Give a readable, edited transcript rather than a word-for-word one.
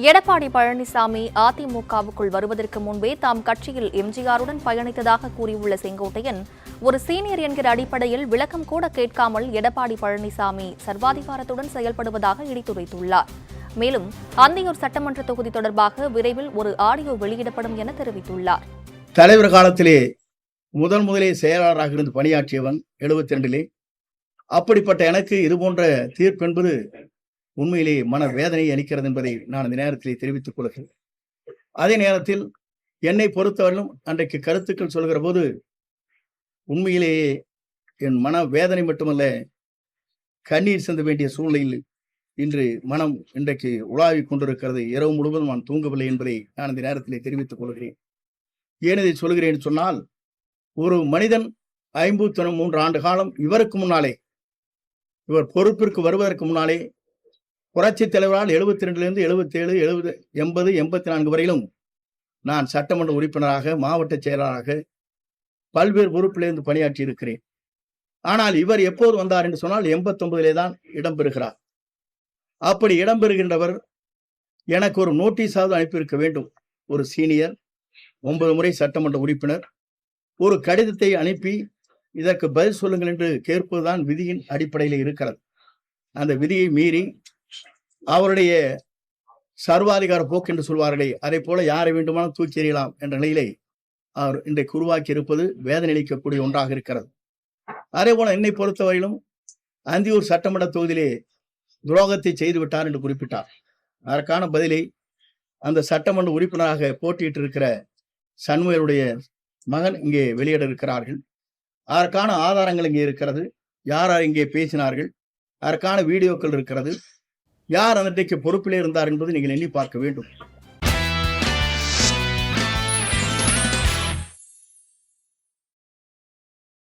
எடப்பாடி பழனிசாமி அதிமுகவுக்குள் வருவதற்கு முன்பே தாம் கட்சியில் எம்ஜிஆருடன் பயணித்ததாக கூறியுள்ள செங்கோட்டையன், ஒரு சீனியர் என்கிற அடிப்படையில் விளக்கம் கூட கேட்காமல் எடப்பாடி பழனிசாமி சர்வாதிகாரத்துடன் செயல்படுவதாக இடித்துரைத்துள்ளார். மேலும் அந்தியூர் சட்டமன்ற தொகுதி தொடர்பாக விரைவில் ஒரு ஆடியோ வெளியிடப்படும் என தெரிவித்துள்ளார். தலைவர் காலத்திலே முதலே செயலாளராக இருந்து பணியாற்றியவன் 72லே. அப்படிப்பட்ட எனக்கு இதுபோன்ற தீர்ப்பு என்பது உண்மையிலே மன வேதனையை அளிக்கிறது என்பதை நான் இந்த நேரத்திலே தெரிவித்துக் கொள்கிறேன். அதே நேரத்தில் என்னை பொறுத்தவரையிலும் அன்றைக்கு கருத்துக்கள் சொல்கிற போது உண்மையிலேயே என் மன வேதனை மட்டுமல்ல, கண்ணீர் சிந்த வேண்டிய சூழ்நிலையில் இன்று மனம் இன்றைக்கு உலாவிக் கொண்டிருக்கிறது. இரவு முழுவதும் நான் தூங்கவில்லை என்பதை நான் இந்த நேரத்திலே தெரிவித்துக் கொள்கிறேன். ஏன் இதை சொல்கிறேன் சொன்னால், ஒரு மனிதன் 53 ஆண்டு காலம் இவருக்கு முன்னாலே, இவர் பொறுப்பிற்கு வருவதற்கு முன்னாலே புரட்சி தலைவரால் 72லிருந்து 77, 70, 80, 84 வரையிலும் நான் சட்டமன்ற உறுப்பினராக, மாவட்ட செயலாளராக பல்வேறு பொறுப்பிலிருந்து பணியாற்றி இருக்கிறேன். ஆனால் இவர் எப்போது வந்தார் என்று சொன்னால் 89லே தான் இடம்பெறுகிறார். அப்படி இடம்பெறுகின்றவர் எனக்கு ஒரு நோட்டீஸாவது அனுப்பியிருக்க வேண்டும். ஒரு சீனியர் 9 முறை சட்டமன்ற உறுப்பினர் ஒரு கடிதத்தை அனுப்பி இதற்கு பதில் சொல்லுங்கள் என்று கேட்பதுதான் விதியின் அடிப்படையில் இருக்கிறது. அந்த விதியை மீறி அவருடைய சர்வாதிகார போக்கு என்று சொல்வார்களே, அதை போல யாரை வேண்டுமானால் தூக்கி எறியலாம் என்ற நிலையிலே அவர் இன்றைக்கு உருவாக்கி இருப்பது வேதனை அளிக்கக்கூடிய ஒன்றாக இருக்கிறது. அதே போல என்னை பொறுத்தவரையிலும் அந்தியூர் சட்டமன்ற தொகுதியிலே துரோகத்தை செய்து விட்டார் என்று குறிப்பிட்டார். அதற்கான பதிலை அந்த சட்டமன்ற உறுப்பினராக போட்டியிட்டு இருக்கிற சண்முகருடைய மகன் இங்கே வெளியிட இருக்கிறார்கள். அதற்கான ஆதாரங்கள் இங்கே இருக்கிறது. யார் இங்கே பேசினார்கள், அதற்கான வீடியோக்கள் இருக்கிறது. யார் அன்றைக்கு பொறுப்பிலே இருந்தார் என்பது நீங்கள் எண்ணி பார்க்க வேண்டும்.